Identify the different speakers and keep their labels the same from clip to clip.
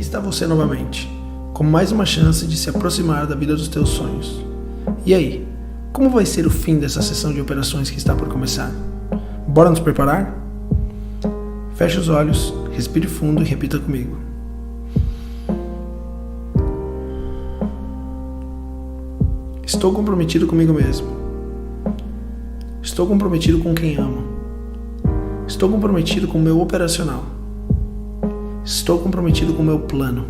Speaker 1: está você novamente, com mais uma chance de se aproximar da vida dos teus sonhos. E aí, como vai ser o fim dessa sessão de operações que está por começar? Bora nos preparar? Feche os olhos, respire fundo e repita comigo. Estou comprometido comigo mesmo. Estou comprometido com quem amo. Estou comprometido com o meu operacional. Estou comprometido com o meu plano.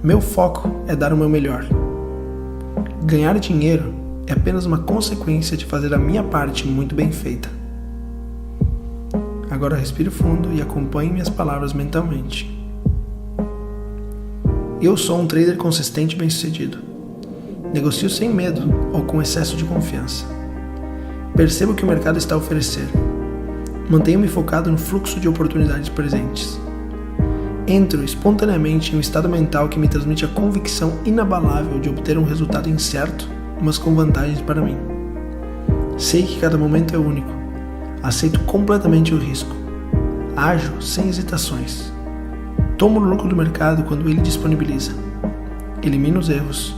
Speaker 1: Meu foco é dar o meu melhor. Ganhar dinheiro é apenas uma consequência de fazer a minha parte muito bem feita. Agora respire fundo e acompanhe minhas palavras mentalmente. Eu sou um trader consistente e bem-sucedido. Negocio sem medo ou com excesso de confiança. Percebo o que o mercado está a oferecer. Mantenho-me focado no fluxo de oportunidades presentes. Entro espontaneamente em um estado mental que me transmite a convicção inabalável de obter um resultado incerto, mas com vantagens para mim. Sei que cada momento é único. Aceito completamente o risco. Ajo sem hesitações. Tomo o lucro do mercado quando ele disponibiliza. Elimino os erros.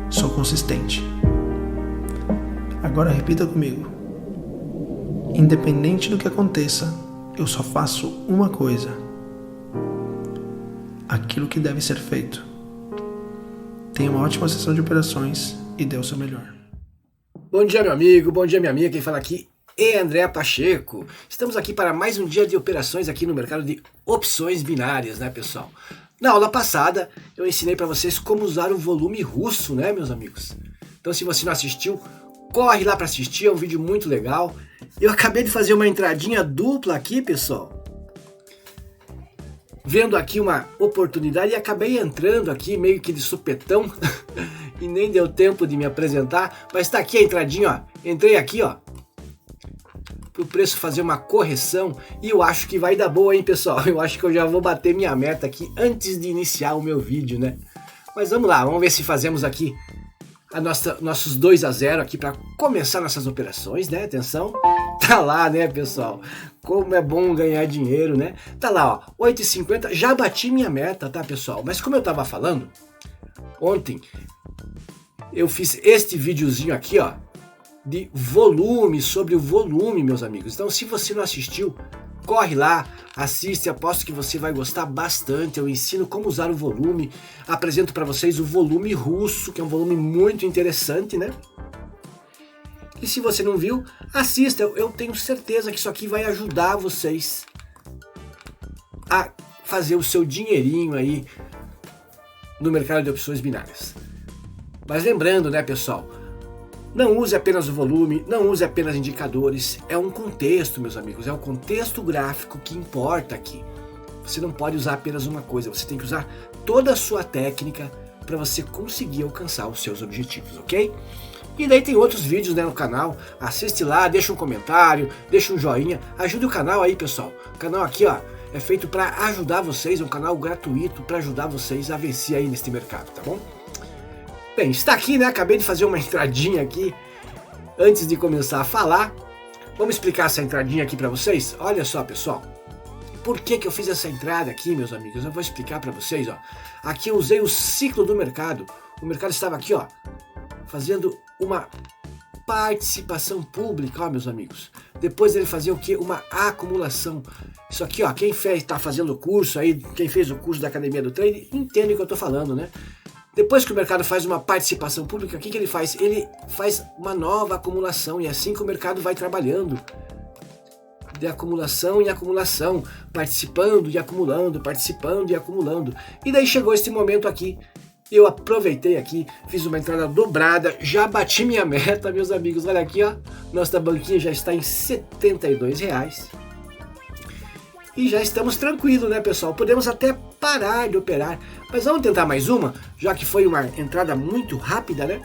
Speaker 1: Sou consistente. Agora repita comigo. Independente do que aconteça, eu só faço uma coisa. Aquilo que deve ser feito. Tenha uma ótima sessão de operações e dê o seu melhor.
Speaker 2: Bom dia, meu amigo, bom dia, minha amiga. Quem fala aqui é André Pacheco. Estamos aqui para mais um dia de operações aqui no mercado de opções binárias, né, pessoal? Na aula passada, eu ensinei para vocês como usar o volume russo, né, meus amigos? Então, se você não assistiu, corre lá para assistir, é um vídeo muito legal. Eu acabei de fazer uma entradinha dupla aqui, pessoal. Vendo aqui uma oportunidade e acabei entrando aqui meio que de supetão e nem deu tempo de me apresentar, mas tá aqui a entradinha, ó. Entrei aqui, ó, pro preço fazer uma correção e eu acho que vai dar boa, hein, pessoal? Eu acho que eu já vou bater minha meta aqui antes de iniciar o meu vídeo, né? Mas vamos lá, vamos ver se fazemos aqui nossos 2-0 aqui para começar nossas operações, né? Atenção, tá lá, né, pessoal? Como é bom ganhar dinheiro, né? Tá lá, ó, 8,50, já bati minha meta, tá, pessoal? Mas como eu tava falando, ontem eu fiz este videozinho aqui, ó, de volume, sobre o volume, meus amigos. Então, se você não assistiu, corre lá, assiste, aposto que você vai gostar bastante. Eu ensino como usar o volume, apresento para vocês o volume russo, que é um volume muito interessante, né? E se você não viu, assista, eu tenho certeza que isso aqui vai ajudar vocês a fazer o seu dinheirinho aí no mercado de opções binárias. Mas lembrando, né, pessoal, não use apenas o volume, não use apenas indicadores, é um contexto, meus amigos, é o contexto gráfico que importa aqui. Você não pode usar apenas uma coisa, você tem que usar toda a sua técnica para você conseguir alcançar os seus objetivos, ok? E daí tem outros vídeos, né, no canal, assiste lá, deixa um comentário, deixa um joinha, ajude o canal aí, pessoal. O canal aqui, ó, é feito para ajudar vocês, é um canal gratuito para ajudar vocês a vencer aí neste mercado, tá bom? Bem, está aqui, né? Acabei de fazer uma entradinha aqui antes de começar a falar. Vamos explicar essa entradinha aqui para vocês? Olha só, pessoal. Por que eu fiz essa entrada aqui, meus amigos? Eu vou explicar para vocês, ó. Aqui eu usei o ciclo do mercado. O mercado estava aqui, ó, fazendo uma participação pública, ó, meus amigos. Depois ele fazia o quê? Uma acumulação. Isso aqui, ó, quem está fazendo o curso aí, quem fez o curso da Academia do Trade, entende o que eu tô falando, né? Depois que o mercado faz uma participação pública, o que ele faz? Ele faz uma nova acumulação, e é assim que o mercado vai trabalhando. De acumulação em acumulação, participando e acumulando, participando e acumulando. E daí chegou esse momento aqui, eu aproveitei aqui, fiz uma entrada dobrada, já bati minha meta, meus amigos. Olha aqui, ó, nossa banquinha já está em R$72. E já estamos tranquilos, né, pessoal? Podemos até parar de operar. Mas vamos tentar mais uma, já que foi uma entrada muito rápida, né?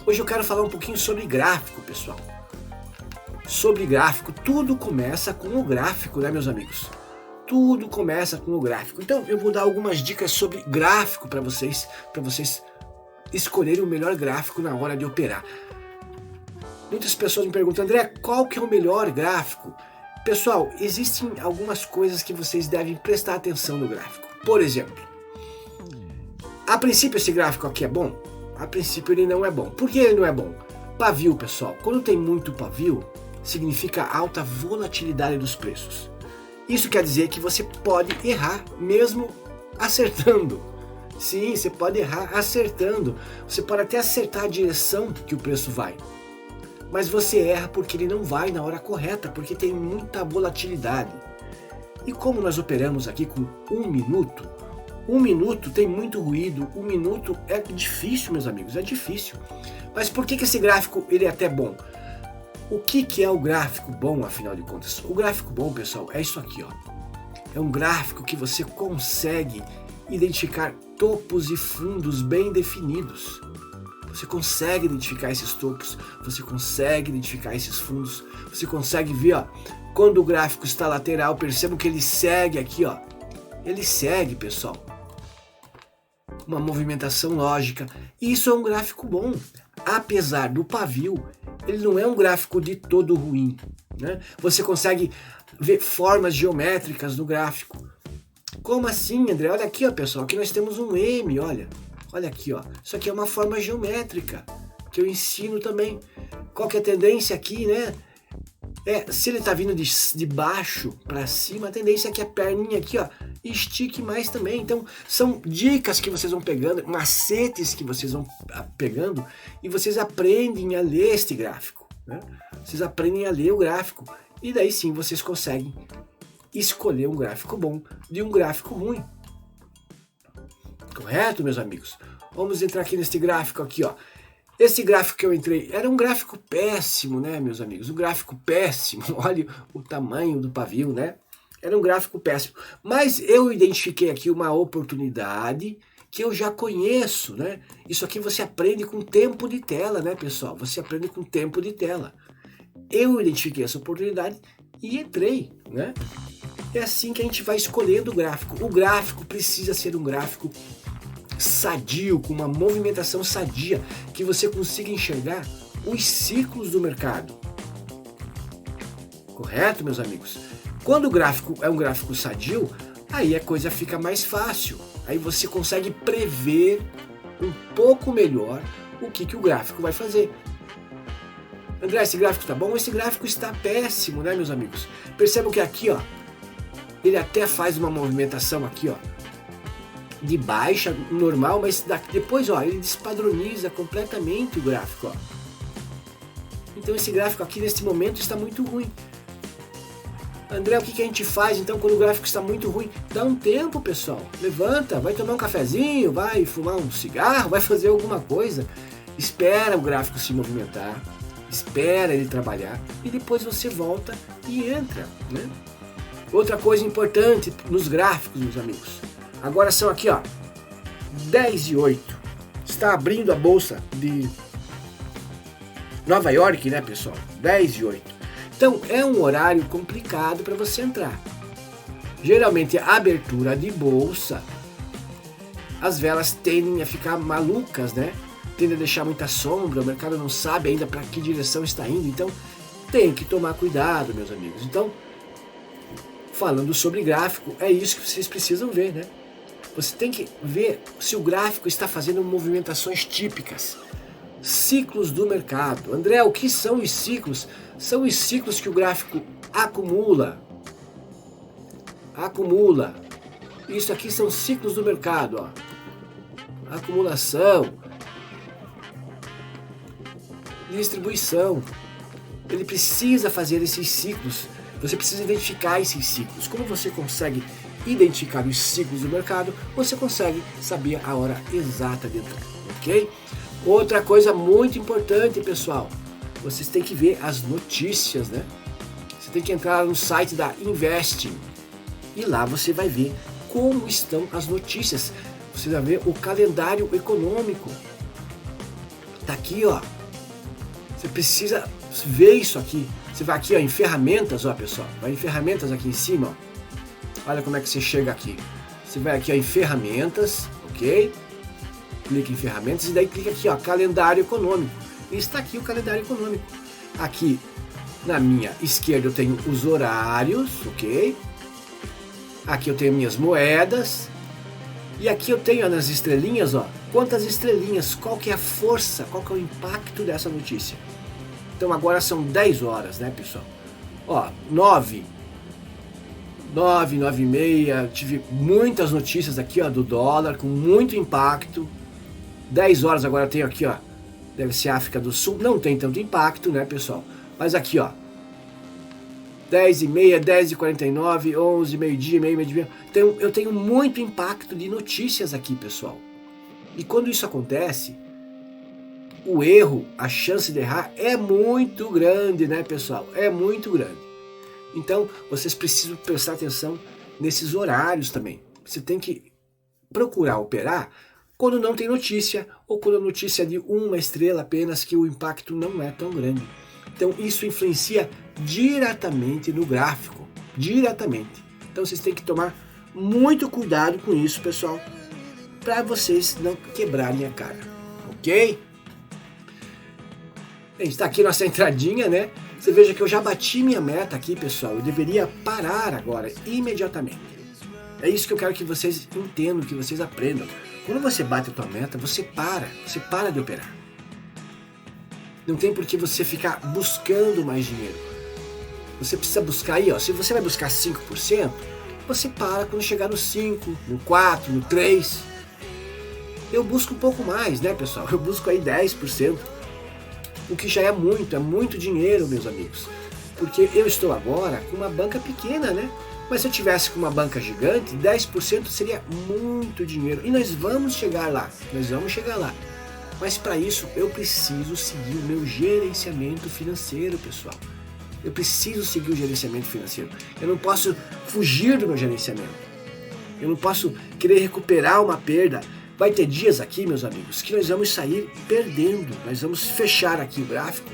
Speaker 2: Hoje eu quero falar um pouquinho sobre gráfico, pessoal. Sobre gráfico, tudo começa com o gráfico, né, meus amigos? Tudo começa com o gráfico. Então eu vou dar algumas dicas sobre gráfico para vocês escolherem o melhor gráfico na hora de operar. Muitas pessoas me perguntam, André, qual que é o melhor gráfico? Pessoal, existem algumas coisas que vocês devem prestar atenção no gráfico. Por exemplo, a princípio esse gráfico aqui é bom? A princípio ele não é bom. Por que ele não é bom? Pavio, pessoal. Quando tem muito pavio, significa alta volatilidade dos preços. Isso quer dizer que você pode errar mesmo acertando. Sim, você pode errar acertando. Você pode até acertar a direção que o preço vai. Mas você erra porque ele não vai na hora correta, porque tem muita volatilidade. E como nós operamos aqui com 1 minuto, 1 minuto tem muito ruído, 1 minuto é difícil, meus amigos, é difícil. Mas por que esse gráfico ele é até bom? O que é o gráfico bom, afinal de contas? O gráfico bom, pessoal, é isso aqui, ó. É um gráfico que você consegue identificar topos e fundos bem definidos. Você consegue identificar esses topos, você consegue identificar esses fundos, você consegue ver, ó, quando o gráfico está lateral, percebam que ele segue aqui, ó. Ele segue, pessoal. Uma movimentação lógica. Isso é um gráfico bom. Apesar do pavio, ele não é um gráfico de todo ruim, né? Você consegue ver formas geométricas no gráfico. Como assim, André? Olha aqui, ó, pessoal. Aqui nós temos um M, olha. Olha aqui, ó. Isso aqui é uma forma geométrica que eu ensino também. Qual que é a tendência aqui, né? Se ele tá vindo de baixo para cima, a tendência é que a perninha aqui, ó, estique mais também. Então, são dicas que vocês vão pegando, macetes que vocês vão pegando e vocês aprendem a ler este gráfico, né? Vocês aprendem a ler o gráfico e daí sim vocês conseguem escolher um gráfico bom de um gráfico ruim. Correto, meus amigos? Vamos entrar aqui neste gráfico aqui, ó. Esse gráfico que eu entrei era um gráfico péssimo, né, meus amigos? Um gráfico péssimo. Olha o tamanho do pavio, né? Era um gráfico péssimo. Mas eu identifiquei aqui uma oportunidade que eu já conheço, né? Isso aqui você aprende com tempo de tela, né, pessoal? Você aprende com tempo de tela. Eu identifiquei essa oportunidade e entrei, né? É assim que a gente vai escolhendo o gráfico. O gráfico precisa ser um gráfico sadio, com uma movimentação sadia, que você consiga enxergar os ciclos do mercado. Correto, meus amigos? Quando o gráfico é um gráfico sadio, aí a coisa fica mais fácil. Aí você consegue prever um pouco melhor o que o gráfico vai fazer. André, esse gráfico está bom? Esse gráfico está péssimo, né, meus amigos? Percebam que aqui, ó, ele até faz uma movimentação aqui, ó, de baixa, normal, mas depois, ó, ele despadroniza completamente o gráfico, ó. Então esse gráfico aqui, nesse momento, está muito ruim. André, o que a gente faz, então, quando o gráfico está muito ruim? Dá um tempo, pessoal. Levanta, vai tomar um cafezinho, vai fumar um cigarro, vai fazer alguma coisa. Espera o gráfico se movimentar, espera ele trabalhar, e depois você volta e entra, né? Outra coisa importante nos gráficos, meus amigos. Agora são aqui, ó, 10:08. Está abrindo a bolsa de Nova York, né, pessoal? 10:08. Então, é um horário complicado para você entrar. Geralmente, a abertura de bolsa, as velas tendem a ficar malucas, né? Tendem a deixar muita sombra, o mercado não sabe ainda para que direção está indo. Então, tem que tomar cuidado, meus amigos. Então, falando sobre gráfico, é isso que vocês precisam ver, né? Você tem que ver se o gráfico está fazendo movimentações típicas. Ciclos do mercado. André, o que são os ciclos? São os ciclos que o gráfico acumula. Acumula. Isso aqui são ciclos do mercado, ó. Acumulação. Distribuição. Ele precisa fazer esses ciclos. Você precisa identificar esses ciclos. Como você consegue identificar os ciclos do mercado, você consegue saber a hora exata de entrar, ok? Outra coisa muito importante, pessoal, vocês têm que ver as notícias, né? Você tem que entrar no site da Investing e lá você vai ver como estão as notícias. Você vai ver o calendário econômico. Tá aqui, ó. Você precisa ver isso aqui. Você vai aqui, ó, em ferramentas, ó, pessoal. Vai em ferramentas aqui em cima, ó. Olha como é que você chega aqui. Você vai aqui, ó, em ferramentas, ok? Clica em ferramentas e daí clica aqui, ó, calendário econômico. E está aqui o calendário econômico. Aqui na minha esquerda eu tenho os horários, ok? Aqui eu tenho minhas moedas. E aqui eu tenho nas estrelinhas, ó, quantas estrelinhas, qual que é a força, qual que é o impacto dessa notícia. Então agora são 10 horas, né, pessoal? Ó, 9 e meia, tive muitas notícias aqui, ó, do dólar, com muito impacto. 10 horas agora eu tenho aqui, ó, deve ser África do Sul, não tem tanto impacto, né, pessoal? Mas aqui, ó, 10 e meia, 10 e 49, 11, meio-dia, meio-dia. Então eu tenho muito impacto de notícias aqui, pessoal. E quando isso acontece, o erro, a chance de errar é muito grande, né, pessoal? É muito grande. Então, vocês precisam prestar atenção nesses horários também. Você tem que procurar operar quando não tem notícia, ou quando a notícia é de uma estrela apenas, que o impacto não é tão grande. Então, isso influencia diretamente no gráfico. Diretamente. Então, vocês têm que tomar muito cuidado com isso, pessoal, para vocês não quebrarem a cara. Ok? A gente está aqui nossa entradinha, né? Você veja que eu já bati minha meta aqui, pessoal. Eu deveria parar agora, imediatamente. É isso que eu quero que vocês entendam, que vocês aprendam. Quando você bate a tua meta, você para de operar. Não tem por que você ficar buscando mais dinheiro. Você precisa buscar aí, ó. Se você vai buscar 5%, você para quando chegar no 5, no 4, no 3. Eu busco um pouco mais, né, pessoal? Eu busco aí 10%. O que já é muito dinheiro, meus amigos. Porque eu estou agora com uma banca pequena, né? Mas se eu tivesse com uma banca gigante, 10% seria muito dinheiro. E nós vamos chegar lá, Mas para isso eu preciso seguir o meu gerenciamento financeiro, pessoal. Eu preciso seguir o gerenciamento financeiro. Eu não posso fugir do meu gerenciamento. Eu não posso querer recuperar uma perda. Vai ter dias aqui, meus amigos, que nós vamos sair perdendo. Nós vamos fechar aqui o gráfico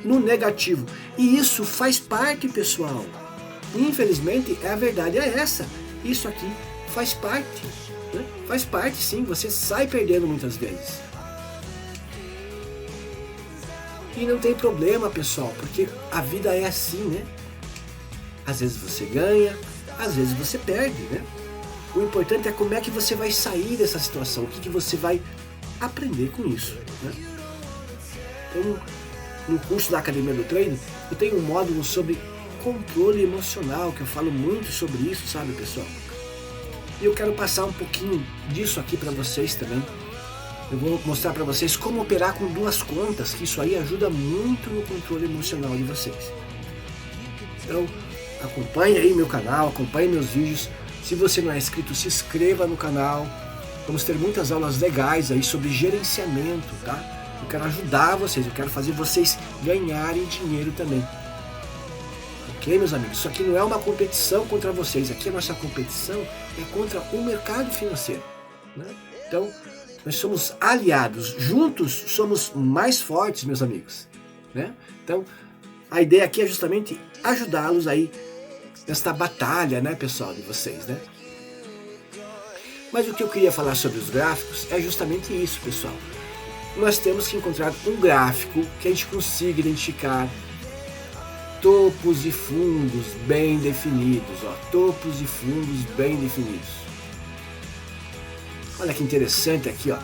Speaker 2: no negativo. E isso faz parte, pessoal. Infelizmente, a verdade é essa. Isso aqui faz parte. Né? Faz parte, sim. Você sai perdendo muitas vezes. E não tem problema, pessoal, porque a vida é assim, né? Às vezes você ganha, às vezes você perde, né? O importante é como é que você vai sair dessa situação, o que você vai aprender com isso, né? Então, no curso da Academia do Trading, eu tenho um módulo sobre controle emocional, que eu falo muito sobre isso, sabe, pessoal? E eu quero passar um pouquinho disso aqui para vocês também. Eu vou mostrar para vocês como operar com duas contas, que isso aí ajuda muito no controle emocional de vocês. Então, acompanhe aí meu canal, acompanhe meus vídeos. Se você não é inscrito, se inscreva no canal. Vamos ter muitas aulas legais aí sobre gerenciamento, tá? Eu quero ajudar vocês, eu quero fazer vocês ganharem dinheiro também. Ok, meus amigos? Isso aqui não é uma competição contra vocês. Aqui a nossa competição é contra o mercado financeiro, né? Então, nós somos aliados. Juntos somos mais fortes, meus amigos, né? Então, a ideia aqui é justamente ajudá-los aí nesta batalha, né, pessoal, de vocês, né? Mas o que eu queria falar sobre os gráficos é justamente isso, pessoal. Nós temos que encontrar um gráfico que a gente consiga identificar topos e fundos bem definidos, ó, topos e fundos bem definidos. Olha que interessante aqui, ó,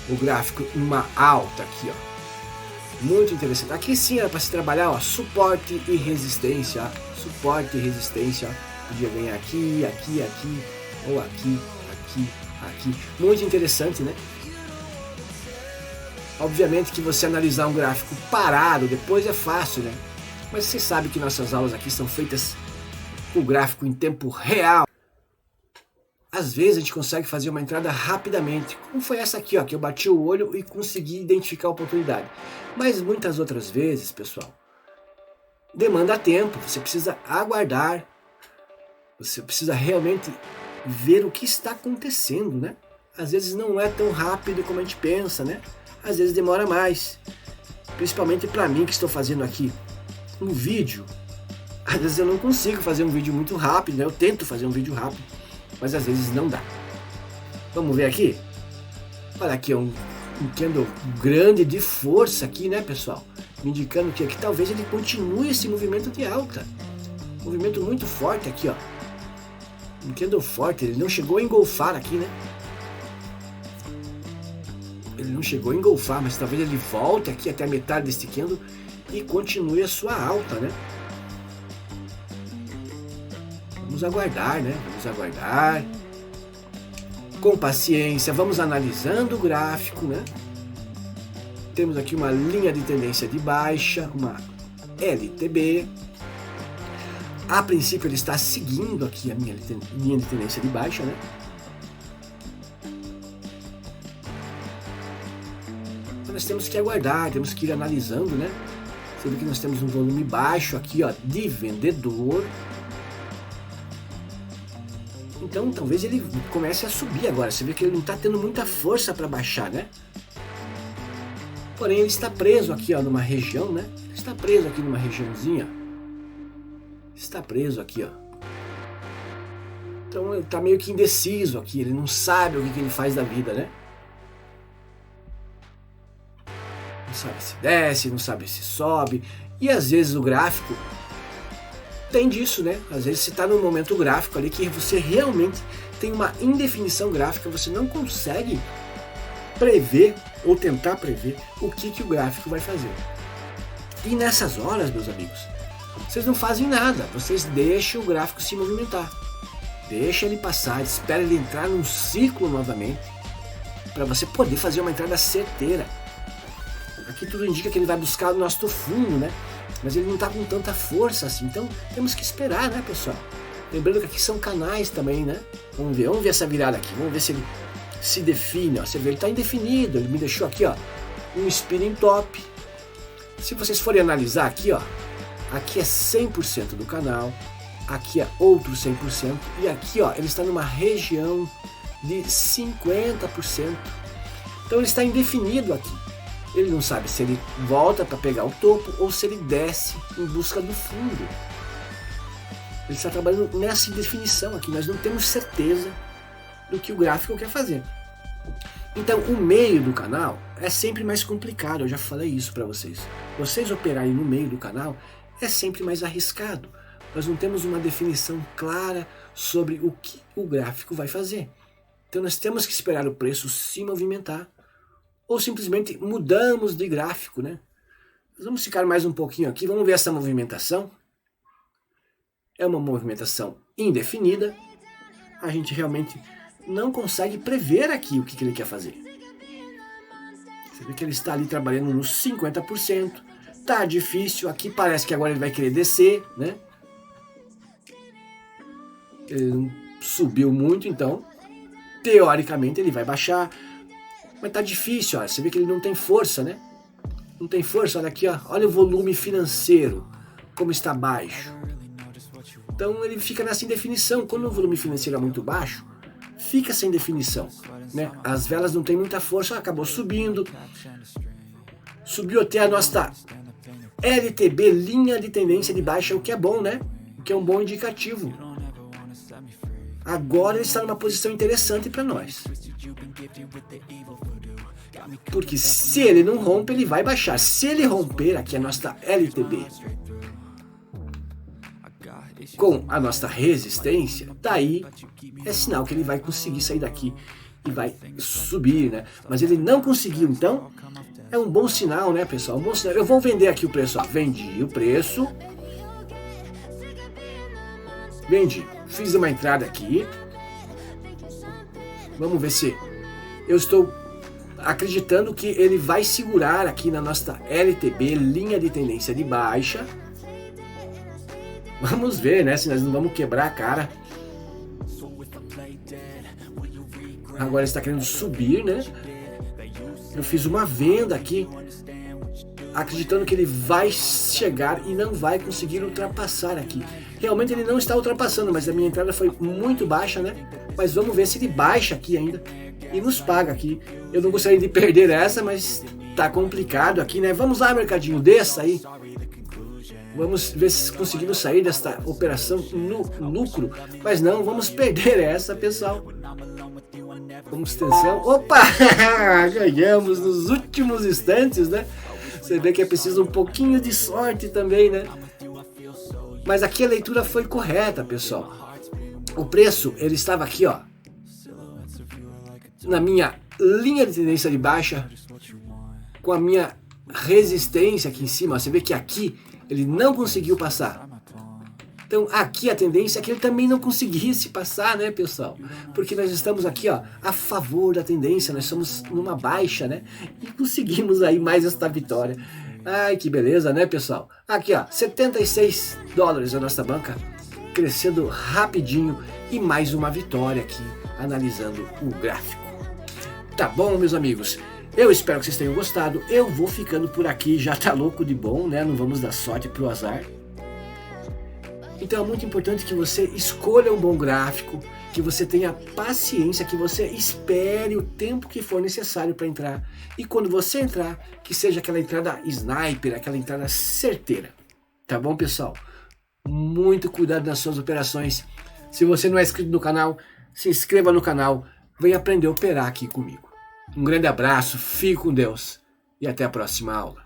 Speaker 2: o gráfico numa alta aqui, ó. Muito interessante. Aqui sim era para se trabalhar, ó, suporte e resistência, ó. Suporte e resistência, ó. Podia ganhar aqui, aqui, aqui, ou aqui, aqui, aqui. Muito interessante, né? Obviamente que você analisar um gráfico parado depois é fácil, né? Mas você sabe que nossas aulas aqui são feitas com o gráfico em tempo real. Às vezes a gente consegue fazer uma entrada rapidamente, como foi essa aqui, ó, que eu bati o olho e consegui identificar a oportunidade. Mas muitas outras vezes, pessoal, demanda tempo, você precisa aguardar, você precisa realmente ver o que está acontecendo, né? Às vezes não é tão rápido como a gente pensa, né? Às vezes demora mais, principalmente para mim que estou fazendo aqui um vídeo. Às vezes eu não consigo fazer um vídeo muito rápido, né? Eu tento fazer um vídeo rápido, mas às vezes não dá. Vamos ver aqui? Olha aqui, um candle grande de força aqui, né, pessoal? Me indicando que aqui talvez ele continue esse movimento de alta. Movimento muito forte aqui, ó. Um candle forte, ele não chegou a engolfar aqui, né? ele não chegou a engolfar, mas talvez ele volte aqui até a metade deste candle e continue a sua alta, né? Vamos aguardar, né? Vamos aguardar. Com paciência, vamos analisando o gráfico, né? Temos aqui uma linha de tendência de baixa, uma LTB. A princípio ele está seguindo aqui a minha linha de tendência de baixa, né? Então nós temos que aguardar, temos que ir analisando, né? Você vê que nós temos um volume baixo aqui, ó, de vendedor. Então talvez ele comece a subir agora. Você vê que ele não está tendo muita força para baixar, né? Porém ele está preso aqui, ó, numa região, né? Está preso aqui numa regiãozinha. Está preso aqui, ó. Então ele está meio que indeciso aqui. Ele não sabe o que ele faz da vida, né? Não sabe se desce, não sabe se sobe. E às vezes o gráfico tem disso, né? Às vezes você está num momento gráfico ali que você realmente tem uma indefinição gráfica, você não consegue prever ou tentar prever o que o gráfico vai fazer. E nessas horas, meus amigos, vocês não fazem nada, vocês deixam o gráfico se movimentar. Deixa ele passar, espera ele entrar num ciclo novamente, para você poder fazer uma entrada certeira. Aqui tudo indica que ele vai buscar o nosso fundo, né? Mas ele não está com tanta força assim, então temos que esperar, né, pessoal? Lembrando que aqui são canais também, né? Vamos ver essa virada aqui, vamos ver se ele se define, ó. Você vê, ele está indefinido, ele me deixou aqui, ó, um spinning top. Se vocês forem analisar aqui, ó, aqui é 100% do canal, aqui é outro 100%, e aqui, ó, ele está numa região de 50%. Então ele está indefinido aqui. Ele não sabe se ele volta para pegar o topo ou se ele desce em busca do fundo. Ele está trabalhando nessa indefinição aqui. Nós não temos certeza do que o gráfico quer fazer. Então o meio do canal é sempre mais complicado. Eu já falei isso para vocês. Vocês operarem no meio do canal é sempre mais arriscado. Nós não temos uma definição clara sobre o que o gráfico vai fazer. Então nós temos que esperar o preço se movimentar. Ou simplesmente mudamos de gráfico, né? Vamos ficar mais um pouquinho aqui, vamos ver essa movimentação. É uma movimentação indefinida. A gente realmente não consegue prever aqui o que ele quer fazer. Você vê que ele está ali trabalhando nos 50%. Tá difícil, aqui parece que agora ele vai querer descer, né? Ele subiu muito, então teoricamente ele vai baixar. Mas tá difícil, ó. Você vê que ele não tem força, né? Não tem força, olha aqui, ó. Olha o volume financeiro, como está baixo. Então ele fica nessa indefinição. Quando o volume financeiro é muito baixo, fica sem definição, né? As velas não tem muita força, acabou subindo. Subiu até a nossa LTB, linha de tendência de baixa, o que é bom, né? O que é um bom indicativo. Agora ele está numa posição interessante para nós. Porque se ele não rompe, ele vai baixar. Se ele romper aqui a nossa LTB com a nossa resistência, daí é sinal que ele vai conseguir sair daqui e vai subir, né? Mas ele não conseguiu, então é um bom sinal, né, pessoal? Um bom sinal. Eu vou vender aqui o preço, ó. Vendi o preço. Vendi. Fiz uma entrada aqui. Vamos ver se eu estou acreditando que ele vai segurar aqui na nossa LTB, linha de tendência de baixa. Vamos ver, né, se nós não vamos quebrar a cara. Agora ele está querendo subir, né? Eu fiz uma venda aqui, acreditando que ele vai chegar e não vai conseguir ultrapassar aqui. Realmente ele não está ultrapassando, mas a minha entrada foi muito baixa, né? Mas vamos ver se ele baixa aqui ainda e nos paga aqui. Eu não gostaria de perder essa, mas tá complicado aqui, né? Vamos lá, mercadinho, desça aí. Vamos ver se conseguimos sair desta operação no lucro. Mas não, vamos perder essa, pessoal. Vamos atenção. Opa! Ganhamos nos últimos instantes, né? Você vê que é preciso um pouquinho de sorte também, né? Mas aqui a leitura foi correta, pessoal. O preço, ele estava aqui, ó, na minha linha de tendência de baixa com a minha resistência aqui em cima. Você vê que aqui ele não conseguiu passar. Então aqui a tendência é que ele também não conseguisse passar, né, pessoal? Porque nós estamos aqui, ó, a favor da tendência, nós estamos numa baixa, né? E conseguimos aí mais esta vitória. Ai, que beleza, né, pessoal? Aqui, ó, 76 dólares a nossa banca, crescendo rapidinho e mais uma vitória aqui, analisando o gráfico. Tá bom, meus amigos? Eu espero que vocês tenham gostado. Eu vou ficando por aqui, já tá louco de bom, né? Não vamos dar sorte pro azar. Então é muito importante que você escolha um bom gráfico, que você tenha paciência, que você espere o tempo que for necessário para entrar. E quando você entrar, que seja aquela entrada sniper, aquela entrada certeira. Tá bom, pessoal? Muito cuidado nas suas operações. Se você não é inscrito no canal, se inscreva no canal. Venha aprender a operar aqui comigo. Um grande abraço, fique com Deus e até a próxima aula.